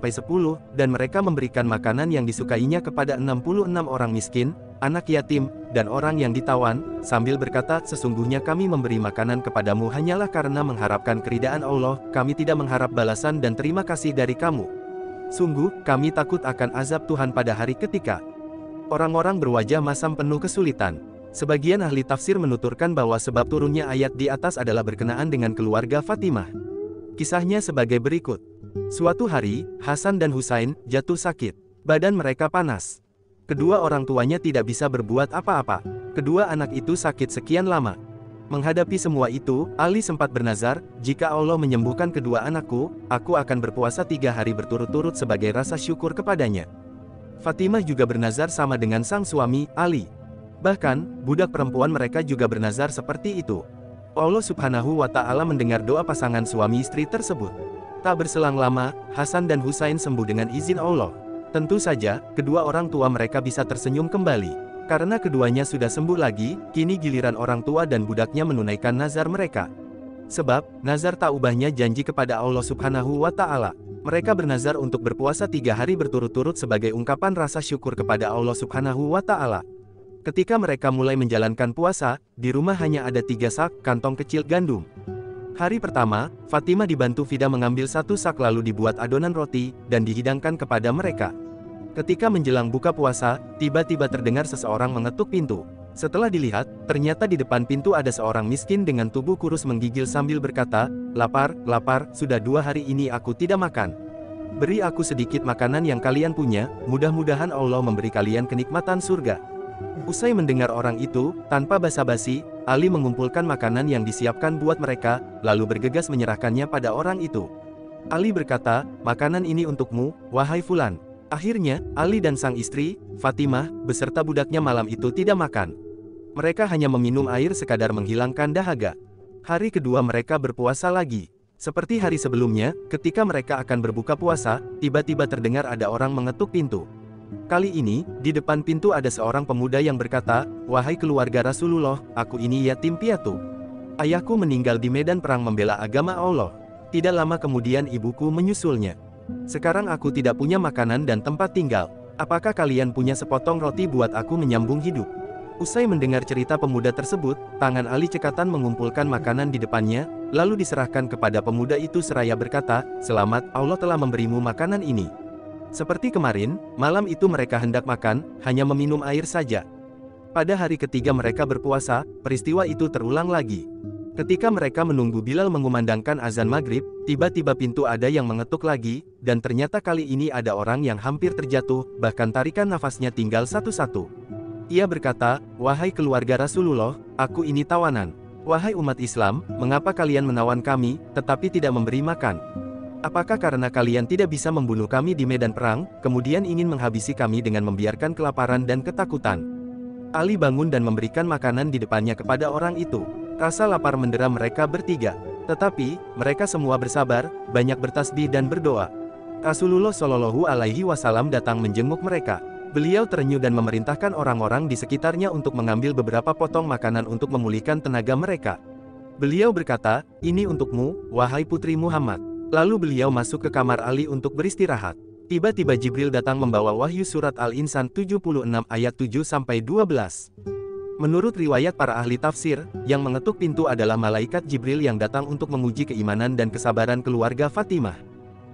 dan mereka memberikan makanan yang disukainya kepada 66 orang miskin, anak yatim, dan orang yang ditawan, sambil berkata, sesungguhnya kami memberi makanan kepadamu hanyalah karena mengharapkan keridaan Allah, kami tidak mengharap balasan dan terima kasih dari kamu. Sungguh, kami takut akan azab Tuhan pada hari ketika orang-orang berwajah masam penuh kesulitan. Sebagian ahli tafsir menuturkan bahwa sebab turunnya ayat di atas adalah berkenaan dengan keluarga Fatimah. Kisahnya sebagai berikut. Suatu hari, Hasan dan Husain jatuh sakit. Badan mereka panas. Kedua orang tuanya tidak bisa berbuat apa-apa. Kedua anak itu sakit sekian lama. Menghadapi semua itu, Ali sempat bernazar, jika Allah menyembuhkan kedua anakku, aku akan berpuasa 3 hari berturut-turut sebagai rasa syukur kepadanya. Fatimah juga bernazar sama dengan sang suami, Ali. Bahkan, budak perempuan mereka juga bernazar seperti itu. Allah Subhanahu wa Ta'ala mendengar doa pasangan suami istri tersebut. Tak berselang lama, Hasan dan Husain sembuh dengan izin Allah. Tentu saja, kedua orang tua mereka bisa tersenyum kembali. Karena keduanya sudah sembuh lagi, kini giliran orang tua dan budaknya menunaikan nazar mereka. Sebab, nazar tak ubahnya janji kepada Allah Subhanahu wa Ta'ala. Mereka bernazar untuk berpuasa 3 hari berturut-turut sebagai ungkapan rasa syukur kepada Allah Subhanahu wa Ta'ala. Ketika mereka mulai menjalankan puasa, di rumah hanya ada 3 sak kantong kecil gandum. Hari pertama, Fatimah dibantu Fida mengambil 1 sak lalu dibuat adonan roti, dan dihidangkan kepada mereka. Ketika menjelang buka puasa, tiba-tiba terdengar seseorang mengetuk pintu. Setelah dilihat, ternyata di depan pintu ada seorang miskin dengan tubuh kurus menggigil sambil berkata, lapar, sudah 2 hari ini aku tidak makan. Beri aku sedikit makanan yang kalian punya, mudah-mudahan Allah memberi kalian kenikmatan surga. Usai mendengar orang itu, tanpa basa-basi, Ali mengumpulkan makanan yang disiapkan buat mereka, lalu bergegas menyerahkannya pada orang itu. Ali berkata, makanan ini untukmu, wahai Fulan. Akhirnya, Ali dan sang istri, Fatimah, beserta budaknya malam itu tidak makan. Mereka hanya meminum air sekadar menghilangkan dahaga. Hari kedua mereka berpuasa lagi. Seperti hari sebelumnya, ketika mereka akan berbuka puasa, tiba-tiba terdengar ada orang mengetuk pintu. Kali ini, di depan pintu ada seorang pemuda yang berkata, wahai keluarga Rasulullah, aku ini yatim piatu. Ayahku meninggal di medan perang membela agama Allah. Tidak lama kemudian ibuku menyusulnya. Sekarang aku tidak punya makanan dan tempat tinggal. Apakah kalian punya sepotong roti buat aku menyambung hidup? Usai mendengar cerita pemuda tersebut, tangan Ali cekatan mengumpulkan makanan di depannya, lalu diserahkan kepada pemuda itu seraya berkata, selamat, Allah telah memberimu makanan ini. Seperti kemarin, malam itu mereka hendak makan, hanya meminum air saja. Pada hari ketiga mereka berpuasa, peristiwa itu terulang lagi. Ketika mereka menunggu Bilal mengumandangkan azan maghrib, tiba-tiba pintu ada yang mengetuk lagi, dan ternyata kali ini ada orang yang hampir terjatuh, bahkan tarikan nafasnya tinggal satu-satu. Ia berkata, wahai keluarga Rasulullah, aku ini tawanan. Wahai umat Islam, mengapa kalian menawan kami, tetapi tidak memberi makan? Apakah karena kalian tidak bisa membunuh kami di medan perang, kemudian ingin menghabisi kami dengan membiarkan kelaparan dan ketakutan? Ali bangun dan memberikan makanan di depannya kepada orang itu. Rasa lapar mendera mereka bertiga. Tetapi, mereka semua bersabar, banyak bertasbih dan berdoa. Rasulullah Shallallahu Alaihi Wasallam datang menjenguk mereka. Beliau terenyuh dan memerintahkan orang-orang di sekitarnya untuk mengambil beberapa potong makanan untuk memulihkan tenaga mereka. Beliau berkata, ini untukmu, wahai putri Muhammad. Lalu beliau masuk ke kamar Ali untuk beristirahat. Tiba-tiba Jibril datang membawa wahyu surat Al-Insan 76 ayat 7-12. Menurut riwayat para ahli tafsir, yang mengetuk pintu adalah malaikat Jibril yang datang untuk menguji keimanan dan kesabaran keluarga Fatimah.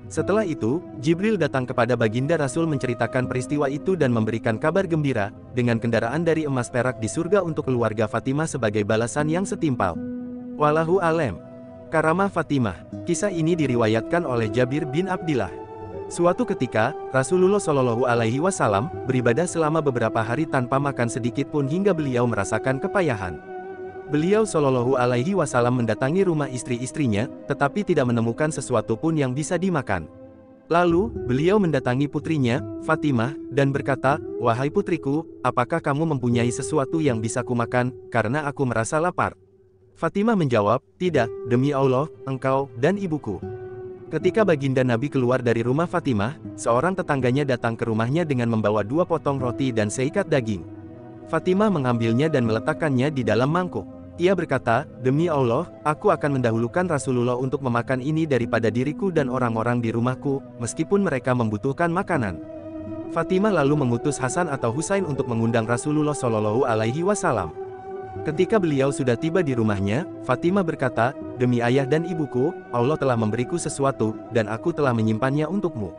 Setelah itu, Jibril datang kepada baginda Rasul menceritakan peristiwa itu dan memberikan kabar gembira, dengan kendaraan dari emas perak di surga untuk keluarga Fatimah sebagai balasan yang setimpal. Wallahu a'lam. Karamah Fatimah. Kisah ini diriwayatkan oleh Jabir bin Abdillah. Suatu ketika, Rasulullah Shallallahu Alaihi Wasallam beribadah selama beberapa hari tanpa makan sedikit pun hingga beliau merasakan kepayahan. Beliau Shallallahu Alaihi Wasallam mendatangi rumah istri-istrinya, tetapi tidak menemukan sesuatu pun yang bisa dimakan. Lalu, beliau mendatangi putrinya, Fatimah, dan berkata, wahai putriku, apakah kamu mempunyai sesuatu yang bisa kumakan, karena aku merasa lapar? Fatimah menjawab, tidak, demi Allah, engkau, dan ibuku. Ketika baginda Nabi keluar dari rumah Fatimah, seorang tetangganya datang ke rumahnya dengan membawa 2 potong roti dan seikat daging. Fatimah mengambilnya dan meletakkannya di dalam mangkuk. Ia berkata, "Demi Allah, aku akan mendahulukan Rasulullah untuk memakan ini daripada diriku dan orang-orang di rumahku, meskipun mereka membutuhkan makanan." Fatimah lalu mengutus Hasan atau Husain untuk mengundang Rasulullah Shallallahu Alaihi Wasallam. Ketika beliau sudah tiba di rumahnya, Fatimah berkata, "Demi ayah dan ibuku, Allah telah memberiku sesuatu, dan aku telah menyimpannya untukmu."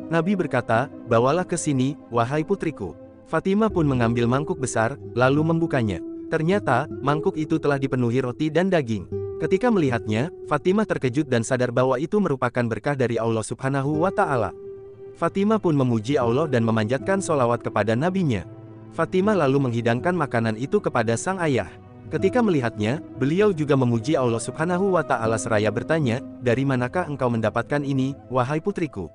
Nabi berkata, "Bawalah ke sini, wahai putriku." Fatimah pun mengambil mangkuk besar, lalu membukanya. Ternyata, mangkuk itu telah dipenuhi roti dan daging. Ketika melihatnya, Fatimah terkejut dan sadar bahwa itu merupakan berkah dari Allah Subhanahu wa Ta'ala. Fatimah pun memuji Allah dan memanjatkan sholawat kepada nabinya. Fatimah lalu menghidangkan makanan itu kepada sang ayah. Ketika melihatnya, beliau juga memuji Allah Subhanahu wa Ta'ala seraya bertanya, "Dari manakah engkau mendapatkan ini, wahai putriku?"